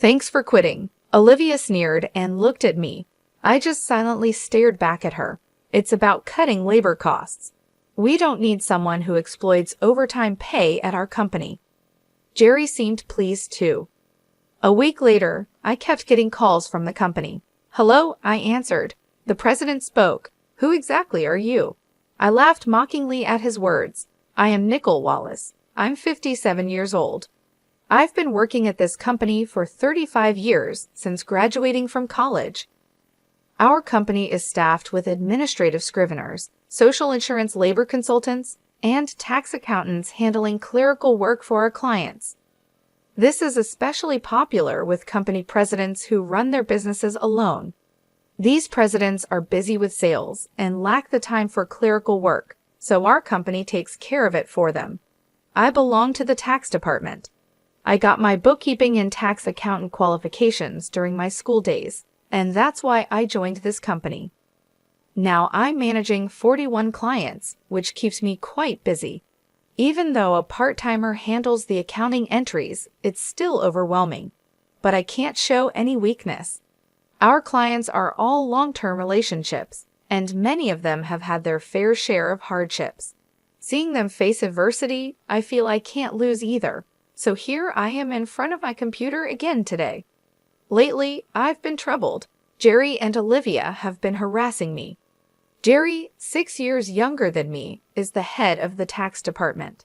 Thanks for quitting. Olivia sneered and looked at me. I just silently stared back at her. It's about cutting labor costs. We don't need someone who exploits overtime pay at our company. Jerry seemed pleased too. A week later, I kept getting calls from the company. Hello, I answered. The president spoke. Who exactly are you? I laughed mockingly at his words. I am Nicole Wallace. I'm 57 years old. I've been working at this company for 35 years since graduating from college. Our company is staffed with administrative scriveners, social insurance labor consultants, and tax accountants handling clerical work for our clients. This is especially popular with company presidents who run their businesses alone. These presidents are busy with sales and lack the time for clerical work, so our company takes care of it for them. I belong to the tax department. I got my bookkeeping and tax accountant qualifications during my school days, and that's why I joined this company. Now I'm managing 41 clients, which keeps me quite busy. Even though a part-timer handles the accounting entries, it's still overwhelming. But I can't show any weakness. Our clients are all long-term relationships, and many of them have had their fair share of hardships. Seeing them face adversity, I feel I can't lose either. So here I am in front of my computer again today. Lately, I've been troubled. Jerry and Olivia have been harassing me. Jerry, 6 years younger than me, is the head of the tax department.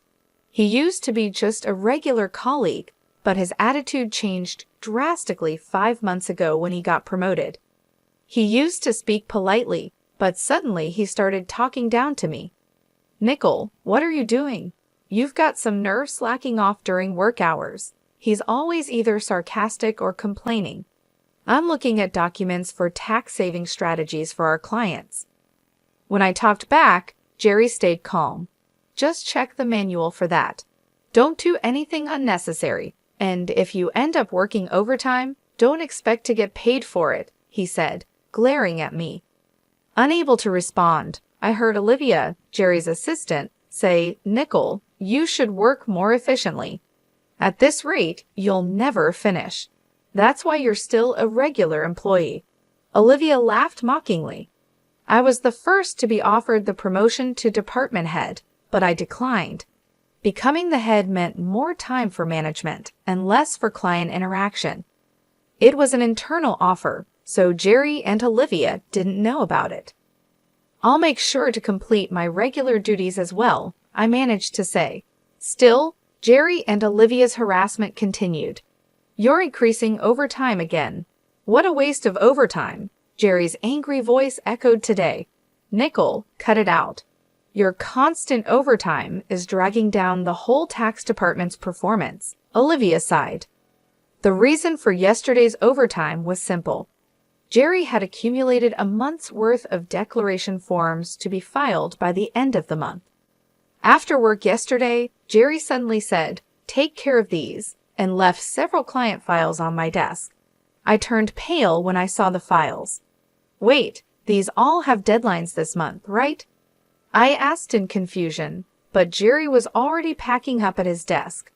He used to be just a regular colleague, but his attitude changed drastically 5 months ago when he got promoted. He used to speak politely, but suddenly he started talking down to me. Nicole, what are you doing? You've got some nerve slacking off during work hours. He's always either sarcastic or complaining. I'm looking at documents for tax-saving strategies for our clients. When I talked back, Jerry stayed calm. Just check the manual for that. Don't do anything unnecessary, and if you end up working overtime, don't expect to get paid for it, he said, glaring at me. Unable to respond, I heard Olivia, Jerry's assistant, say, Nicole, you should work more efficiently. At this rate, you'll never finish. That's why you're still a regular employee. Olivia laughed mockingly. I was the first to be offered the promotion to department head, but I declined. Becoming the head meant more time for management and less for client interaction. It was an internal offer, so Jerry and Olivia didn't know about it. I'll make sure to complete my regular duties as well, I managed to say. Still, Jerry and Olivia's harassment continued. You're increasing overtime again. What a waste of overtime, Jerry's angry voice echoed today. Nicole, cut it out. Your constant overtime is dragging down the whole tax department's performance, Olivia sighed. The reason for yesterday's overtime was simple. Jerry had accumulated a month's worth of declaration forms to be filed by the end of the month. After work yesterday, Jerry suddenly said, "Take care of these," and left several client files on my desk. I turned pale when I saw the files. Wait, these all have deadlines this month, right? I asked in confusion, but Jerry was already packing up at his desk.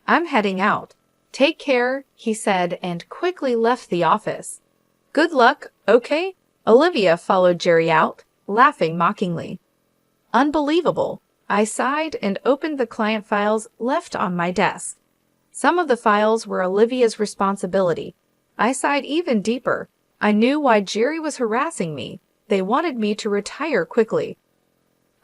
I'm heading out. Take care, he said, and quickly left the office. Good luck, okay? Olivia followed Jerry out, laughing mockingly. Unbelievable. I sighed and opened the client files left on my desk. Some of the files were Olivia's responsibility. I sighed even deeper. I knew why Jerry was harassing me. They wanted me to retire quickly.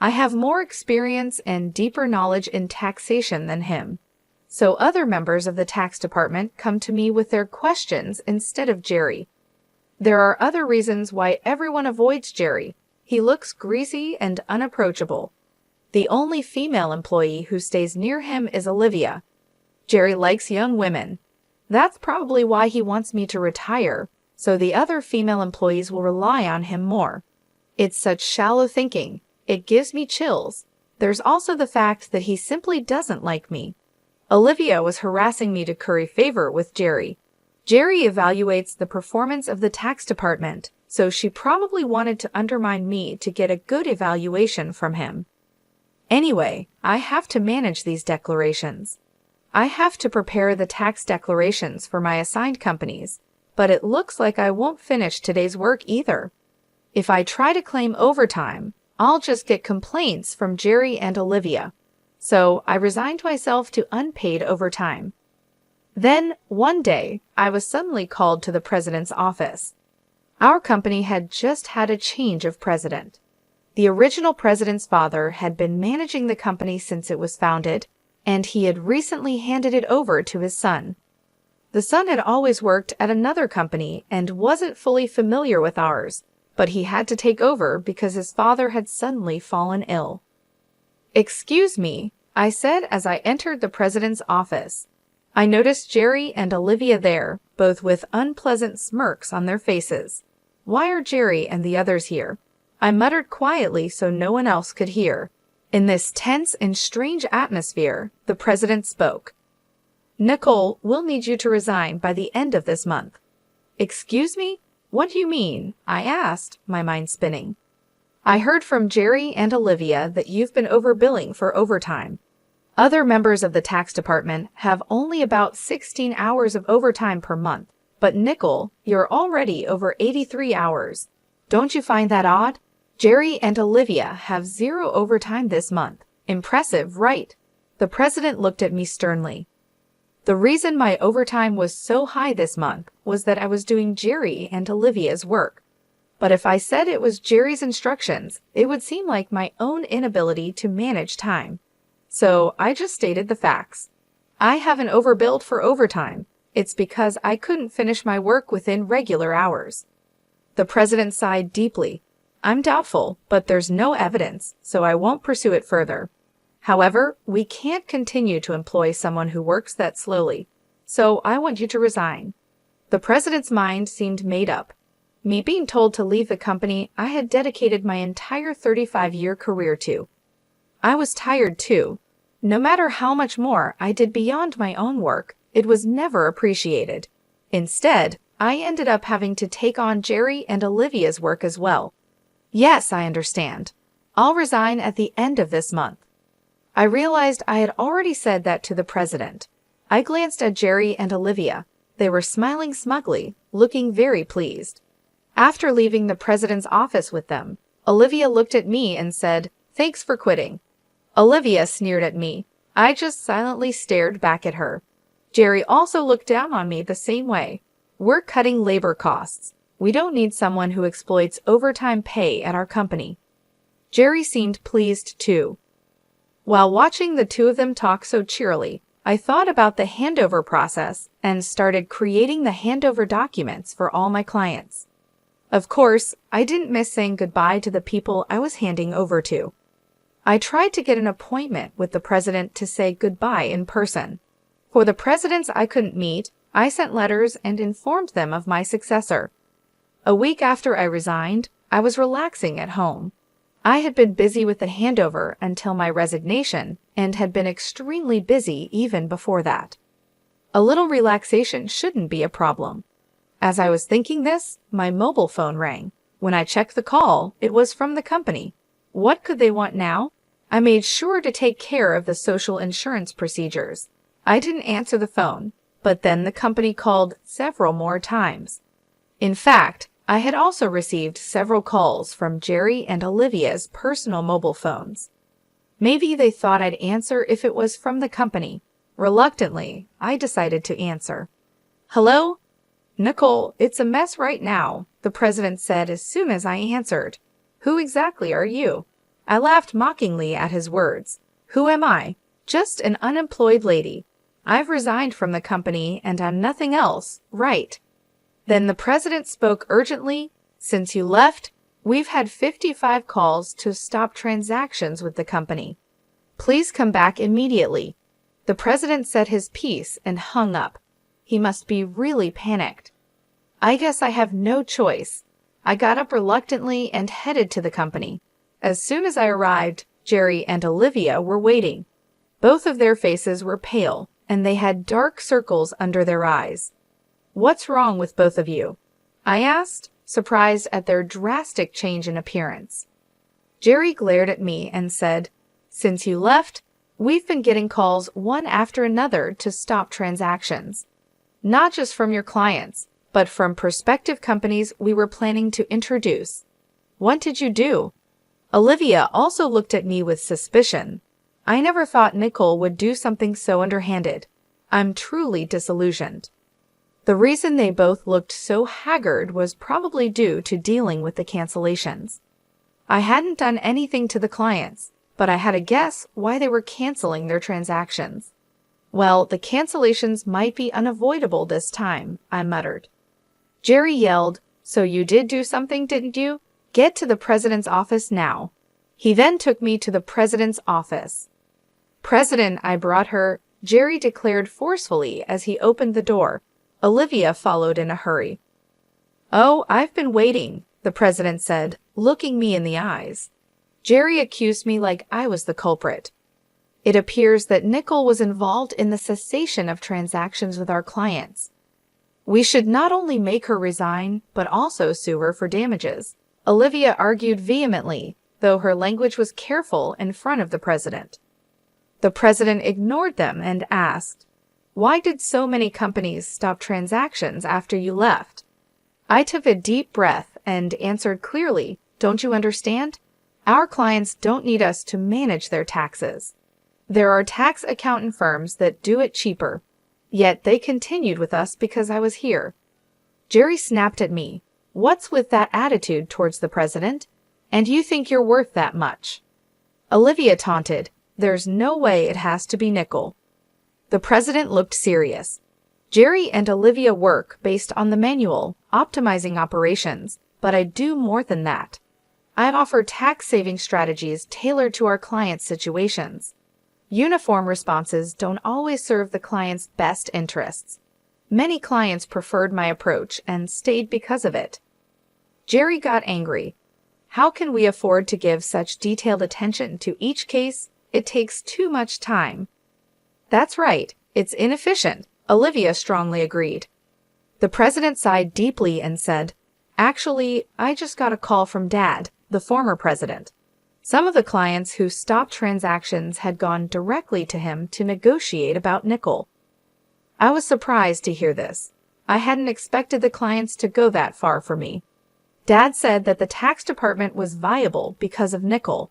I have more experience and deeper knowledge in taxation than him. So other members of the tax department come to me with their questions instead of Jerry. There are other reasons why everyone avoids Jerry. He looks greasy and unapproachable. The only female employee who stays near him is Olivia. Jerry likes young women. That's probably why he wants me to retire, so the other female employees will rely on him more. It's such shallow thinking. It gives me chills. There's also the fact that he simply doesn't like me. Olivia was harassing me to curry favor with Jerry. Jerry evaluates the performance of the tax department, so she probably wanted to undermine me to get a good evaluation from him. Anyway, I have to manage these declarations. I have to prepare the tax declarations for my assigned companies, but it looks like I won't finish today's work either. If I try to claim overtime, I'll just get complaints from Jerry and Olivia. So I resigned myself to unpaid overtime. Then, one day, I was suddenly called to the president's office. Our company had just had a change of president. The original president's father had been managing the company since it was founded, and he had recently handed it over to his son. The son had always worked at another company and wasn't fully familiar with ours, but he had to take over because his father had suddenly fallen ill. "Excuse me," I said as I entered the president's office. I noticed Jerry and Olivia there, both with unpleasant smirks on their faces. "Why are Jerry and the others here?" I muttered quietly so no one else could hear. In this tense and strange atmosphere, the president spoke. "Nicole, we'll need you to resign by the end of this month." "Excuse me? What do you mean?" I asked, my mind spinning. "I heard from Jerry and Olivia that you've been overbilling for overtime. Other members of the tax department have only about 16 hours of overtime per month, but Nicole, you're already over 83 hours. Don't you find that odd? Jerry and Olivia have 0 overtime this month. Impressive, right?" The president looked at me sternly. The reason my overtime was so high this month was that I was doing Jerry and Olivia's work. But if I said it was Jerry's instructions, it would seem like my own inability to manage time. So I just stated the facts. I haven't overbilled for overtime. It's because I couldn't finish my work within regular hours. The president sighed deeply. "I'm doubtful, but there's no evidence, so I won't pursue it further. However, we can't continue to employ someone who works that slowly, so I want you to resign." The president's mind seemed made up. Me being told to leave the company I had dedicated my entire 35-year career to. I was tired too. No matter how much more I did beyond my own work, it was never appreciated. Instead, I ended up having to take on Jerry and Olivia's work as well. "Yes, I understand. I'll resign at the end of this month." I realized I had already said that to the president. I glanced at Jerry and Olivia. They were smiling smugly, looking very pleased. After leaving the president's office with them, Olivia looked at me and said, "Thanks for quitting." Olivia sneered at me. I just silently stared back at her. Jerry also looked down on me the same way. "We're cutting labor costs. We don't need someone who exploits overtime pay at our company." Jerry seemed pleased too. While watching the two of them talk so cheerily, I thought about the handover process and started creating the handover documents for all my clients. Of course, I didn't miss saying goodbye to the people I was handing over to. I tried to get an appointment with the president to say goodbye in person. For the presidents I couldn't meet, I sent letters and informed them of my successor. A week after I resigned, I was relaxing at home. I had been busy with the handover until my resignation and had been extremely busy even before that. A little relaxation shouldn't be a problem. As I was thinking this, my mobile phone rang. When I checked the call, it was from the company. What could they want now? I made sure to take care of the social insurance procedures. I didn't answer the phone, but then the company called several more times. In fact, I had also received several calls from Jerry and Olivia's personal mobile phones. Maybe they thought I'd answer if it was from the company. Reluctantly, I decided to answer. "Hello? Nicole, it's a mess right now," the president said as soon as I answered. "Who exactly are you?" I laughed mockingly at his words. "Who am I? Just an unemployed lady. I've resigned from the company and I'm nothing else, right?" Then the president spoke urgently. "Since you left, we've had 55 calls to stop transactions with the company. Please come back immediately." The president said his piece and hung up. He must be really panicked. I guess I have no choice. I got up reluctantly and headed to the company. As soon as I arrived, Jerry and Olivia were waiting. Both of their faces were pale, and they had dark circles under their eyes. "What's wrong with both of you?" I asked, surprised at their drastic change in appearance. Jerry glared at me and said, "Since you left, We've been getting calls one after another to stop transactions. Not just from your clients, but from prospective companies we were planning to introduce. What did you do? Olivia also looked at me with suspicion. I never thought Nicole would do something so underhanded. I'm truly disillusioned. The reason they both looked so haggard was probably due to dealing with the cancellations. I hadn't done anything to the clients, but I had a guess why they were canceling their transactions. Well, the cancellations might be unavoidable this time, I muttered. Jerry yelled, "So you did do something, didn't you? Get to the president's office now." He then took me to the president's office. "President, I brought her," Jerry declared forcefully as he opened the door. Olivia followed in a hurry. "Oh, I've been waiting," the president said, looking me in the eyes. Jerry accused me like I was the culprit. "It appears that Nicole was involved in the cessation of transactions with our clients. We should not only make her resign, but also sue her for damages," Olivia argued vehemently, though her language was careful in front of the president. The president ignored them and asked, "Why did so many companies stop transactions after you left?" I took a deep breath and answered clearly, "Don't you understand? Our clients don't need us to manage their taxes. There are tax accountant firms that do it cheaper. Yet they continued with us because I was here." Jerry snapped at me. "What's with that attitude towards the president? And you think you're worth that much?" Olivia taunted, "There's no way it has to be Nicole." The president looked serious. "Jerry and Olivia work based on the manual, optimizing operations, but I do more than that. I offer tax-saving strategies tailored to our clients' situations. Uniform responses don't always serve the client's best interests. Many clients preferred my approach and stayed because of it." Jerry got angry. "How can we afford to give such detailed attention to each case? It takes too much time." "That's right. It's inefficient," Olivia strongly agreed. The president sighed deeply and said, "Actually, I just got a call from Dad, the former president. Some of the clients who stopped transactions had gone directly to him to negotiate about Nicole." I was surprised to hear this. I hadn't expected the clients to go that far for me. Dad said that the tax department was viable because of Nicole.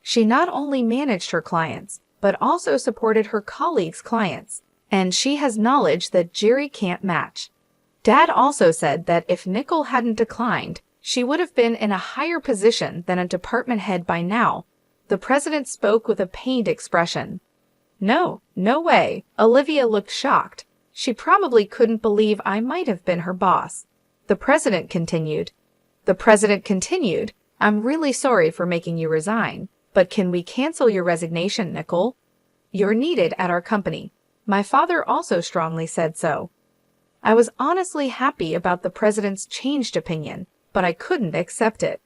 She not only managed her clients, but also supported her colleagues' clients, and she has knowledge that Jerry can't match. Dad also said that if Nicole hadn't declined, she would have been in a higher position than a department head by now. The president spoke with a pained expression. "No way." Olivia looked shocked. She probably couldn't believe I might have been her boss. The president continued, "I'm really sorry for making you resign, but can we cancel your resignation, Nicole? You're needed at our company. My father also strongly said so." I was honestly happy about the president's changed opinion, but I couldn't accept it.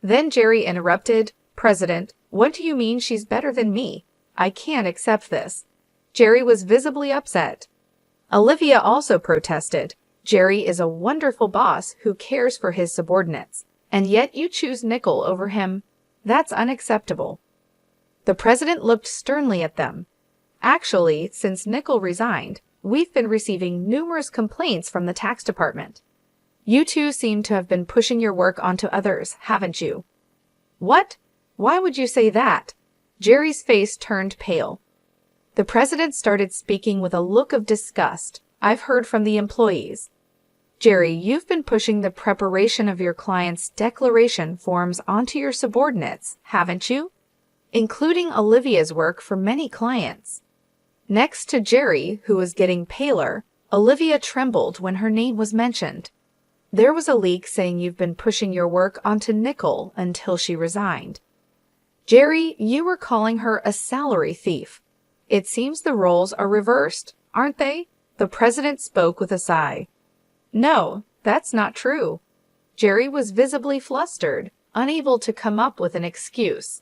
Then Jerry interrupted, "President, what do you mean she's better than me? I can't accept this." Jerry was visibly upset. Olivia also protested. "Jerry is a wonderful boss who cares for his subordinates, and yet you choose Nicole over him. That's unacceptable." The president looked sternly at them. "Actually, since Nicole resigned, we've been receiving numerous complaints from the tax department. You two seem to have been pushing your work onto others, haven't you?" "What? Why would you say that?" Jerry's face turned pale. The president started speaking with a look of disgust. "I've heard from the employees. Jerry, you've been pushing the preparation of your clients' declaration forms onto your subordinates, haven't you? Including Olivia's work for many clients." Next to Jerry, who was getting paler, Olivia trembled when her name was mentioned. "There was a leak saying you've been pushing your work onto Nicole until she resigned. Jerry, you were calling her a salary thief. It seems the roles are reversed, aren't they?" The president spoke with a sigh. "No, that's not true." Jerry was visibly flustered, unable to come up with an excuse.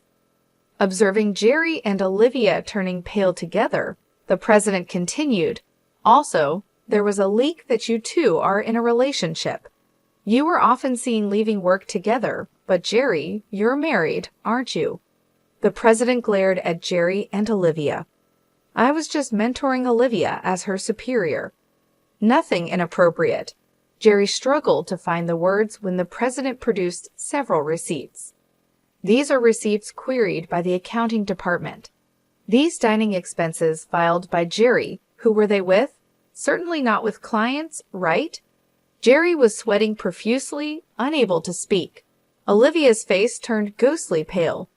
Observing Jerry and Olivia turning pale together, the president continued, "Also, there was a leak that you two are in a relationship. You were often seen leaving work together, but Jerry, you're married, aren't you?" The president glared at Jerry and Olivia. I was just mentoring Olivia as her superior. Nothing inappropriate. Jerry struggled to find the words when the president produced several receipts. These are receipts queried by the accounting department. These dining expenses filed by Jerry. Who were they with? Certainly not with clients, right? Jerry was sweating profusely, unable to speak. Olivia's face turned ghostly pale.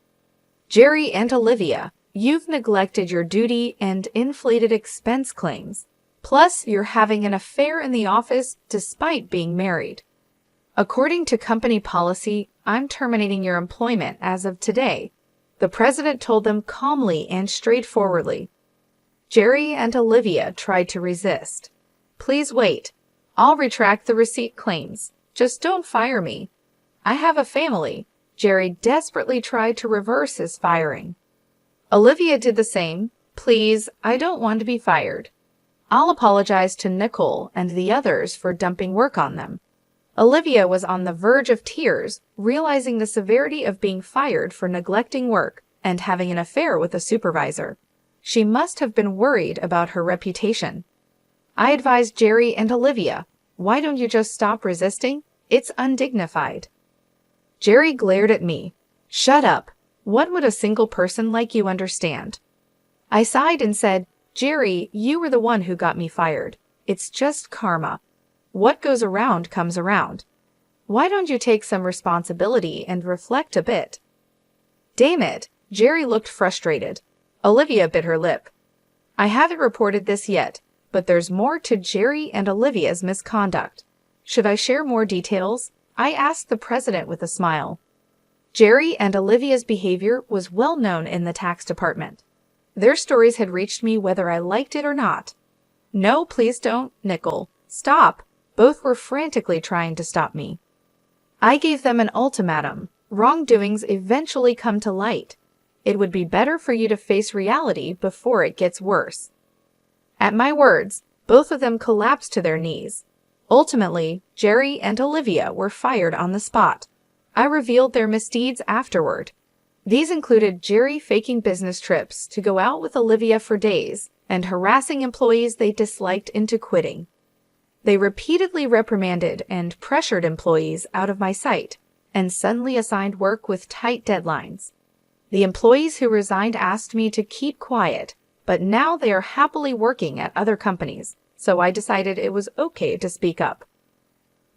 Jerry and Olivia, you've neglected your duty and inflated expense claims. Plus, you're having an affair in the office despite being married. According to company policy, I'm terminating your employment as of today, the president told them calmly and straightforwardly. Jerry and Olivia tried to resist. Please wait. I'll retract the receipt claims. Just don't fire me. I have a family. Jerry desperately tried to reverse his firing. Olivia did the same. Please, I don't want to be fired. I'll apologize to Nicole and the others for dumping work on them. Olivia was on the verge of tears, realizing the severity of being fired for neglecting work and having an affair with a supervisor. She must have been worried about her reputation. I advised Jerry and Olivia, why don't you just stop resisting? It's undignified. Jerry glared at me. Shut up. What would a single person like you understand? I sighed and said, Jerry, you were the one who got me fired. It's just karma. What goes around comes around. Why don't you take some responsibility and reflect a bit? Damn it, Jerry looked frustrated. Olivia bit her lip. I haven't reported this yet, but there's more to Jerry and Olivia's misconduct. Should I share more details? I asked the president with a smile. Jerry and Olivia's behavior was well known in the tax department. Their stories had reached me whether I liked it or not. No, please don't, Nicole. Stop. Both were frantically trying to stop me. I gave them an ultimatum. Wrongdoings eventually come to light. It would be better for you to face reality before it gets worse. At my words, both of them collapsed to their knees. Ultimately, Jerry and Olivia were fired on the spot. I revealed their misdeeds afterward. These included Jerry faking business trips to go out with Olivia for days and harassing employees they disliked into quitting. They repeatedly reprimanded and pressured employees out of my sight and suddenly assigned work with tight deadlines. The employees who resigned asked me to keep quiet, but now they are happily working at other companies, so I decided it was okay to speak up.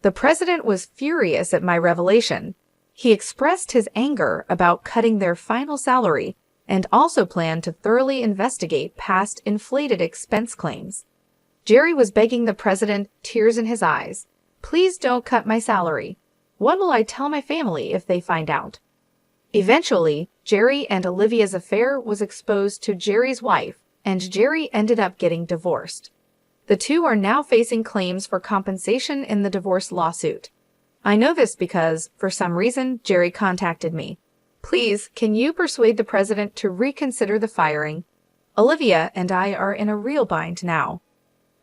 The president was furious at my revelation. He expressed his anger about cutting their final salary and also planned to thoroughly investigate past inflated expense claims. Jerry was begging the president, tears in his eyes, please don't cut my salary. What will I tell my family if they find out? Eventually, Jerry and Olivia's affair was exposed to Jerry's wife, and Jerry ended up getting divorced. The two are now facing claims for compensation in the divorce lawsuit. I know this because, for some reason, Jerry contacted me. Please, can you persuade the president to reconsider the firing? Olivia and I are in a real bind now.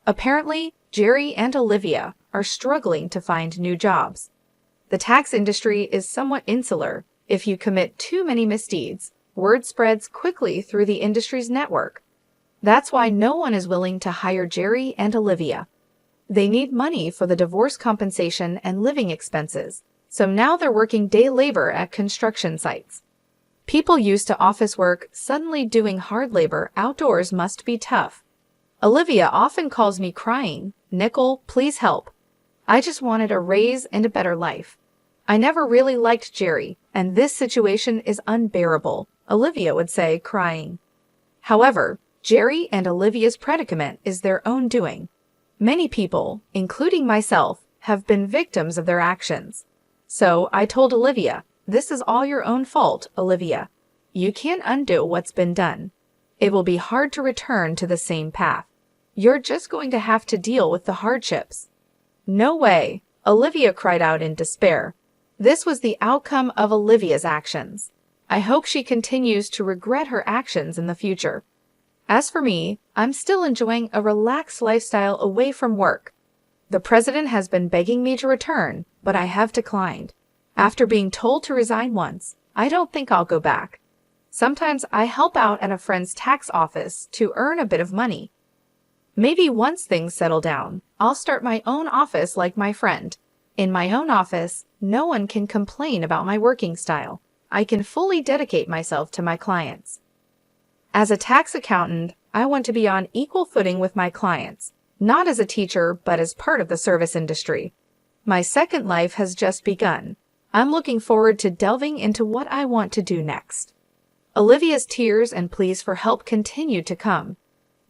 Apparently, Jerry and Olivia are struggling to find new jobs. The tax industry is somewhat insular. If you commit too many misdeeds, word spreads quickly through the industry's network. That's why no one is willing to hire Jerry and Olivia. They need money for the divorce compensation and living expenses, so now they're working day labor at construction sites. People used to office work suddenly doing hard labor outdoors must be tough. Olivia often calls me crying, Nicole, please help. I just wanted a raise and a better life. I never really liked Jerry, and this situation is unbearable, Olivia would say, crying. However, Jerry and Olivia's predicament is their own doing. Many people, including myself, have been victims of their actions. So I told Olivia, this is all your own fault, Olivia. You can't undo what's been done. It will be hard to return to the same path. You're just going to have to deal with the hardships. No way, Olivia cried out in despair. This was the outcome of Olivia's actions. I hope she continues to regret her actions in the future. As for me, I'm still enjoying a relaxed lifestyle away from work. The president has been begging me to return, but I have declined. After being told to resign once, I don't think I'll go back. Sometimes I help out at a friend's tax office to earn a bit of money. Maybe once things settle down, I'll start my own office like my friend. In my own office, no one can complain about my working style. I can fully dedicate myself to my clients. As a tax accountant, I want to be on equal footing with my clients, not as a teacher, but as part of the service industry. My second life has just begun. I'm looking forward to delving into what I want to do next. Olivia's tears and pleas for help continued to come.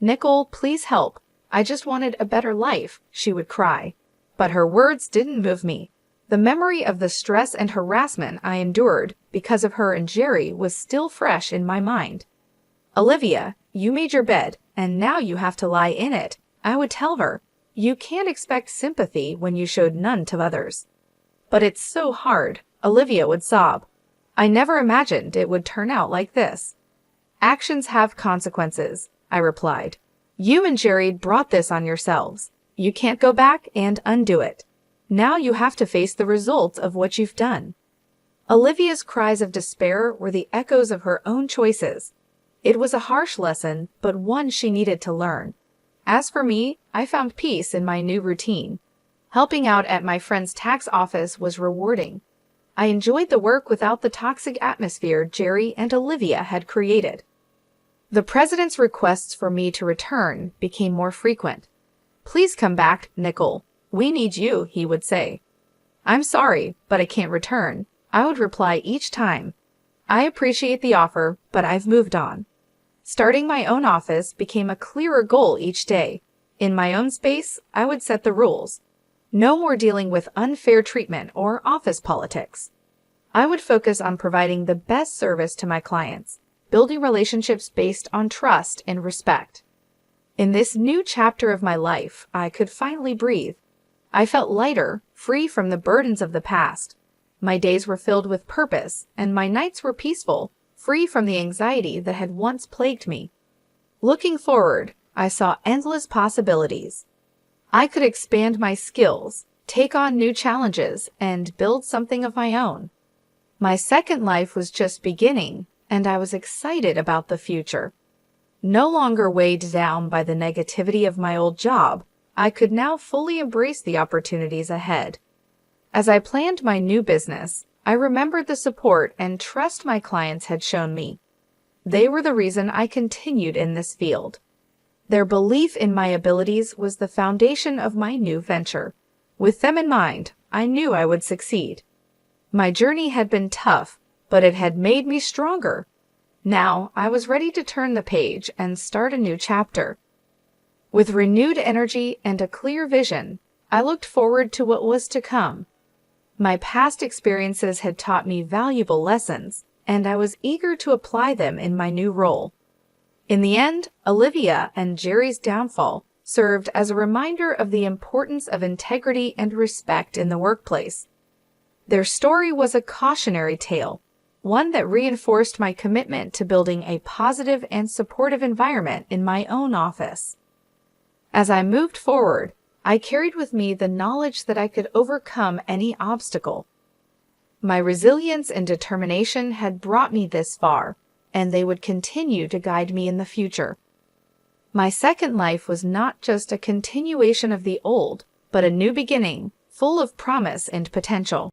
"Nicole, please help. I just wanted a better life," she would cry. But her words didn't move me. The memory of the stress and harassment I endured because of her and Jerry was still fresh in my mind. "Olivia, you made your bed, and now you have to lie in it," I would tell her. "You can't expect sympathy when you showed none to others." "But it's so hard," Olivia would sob. "I never imagined it would turn out like this." "Actions have consequences," I replied. "You and Jerry brought this on yourselves. You can't go back and undo it. Now you have to face the results of what you've done." Olivia's cries of despair were the echoes of her own choices. It was a harsh lesson, but one she needed to learn. As for me, I found peace in my new routine. Helping out at my friend's tax office was rewarding. I enjoyed the work without the toxic atmosphere Jerry and Olivia had created. The president's requests for me to return became more frequent. "Please come back, Nicole. We need you," he would say. "I'm sorry, but I can't return," I would reply each time. "I appreciate the offer, but I've moved on." Starting my own office became a clearer goal each day. In my own space, I would set the rules. No more dealing with unfair treatment or office politics. I would focus on providing the best service to my clients, building relationships based on trust and respect. In this new chapter of my life, I could finally breathe. I felt lighter, free from the burdens of the past. My days were filled with purpose, and my nights were peaceful, free from the anxiety that had once plagued me. Looking forward, I saw endless possibilities. I could expand my skills, take on new challenges, and build something of my own. My second life was just beginning, and I was excited about the future. No longer weighed down by the negativity of my old job, I could now fully embrace the opportunities ahead. As I planned my new business, I remembered the support and trust my clients had shown me. They were the reason I continued in this field. Their belief in my abilities was the foundation of my new venture. With them in mind, I knew I would succeed. My journey had been tough, but it had made me stronger. Now I was ready to turn the page and start a new chapter. With renewed energy and a clear vision, I looked forward to what was to come. My past experiences had taught me valuable lessons, and I was eager to apply them in my new role. In the end, Olivia and Jerry's downfall served as a reminder of the importance of integrity and respect in the workplace. Their story was a cautionary tale, one that reinforced my commitment to building a positive and supportive environment in my own office. As I moved forward, I carried with me the knowledge that I could overcome any obstacle. My resilience and determination had brought me this far, and they would continue to guide me in the future. My second life was not just a continuation of the old, but a new beginning, full of promise and potential.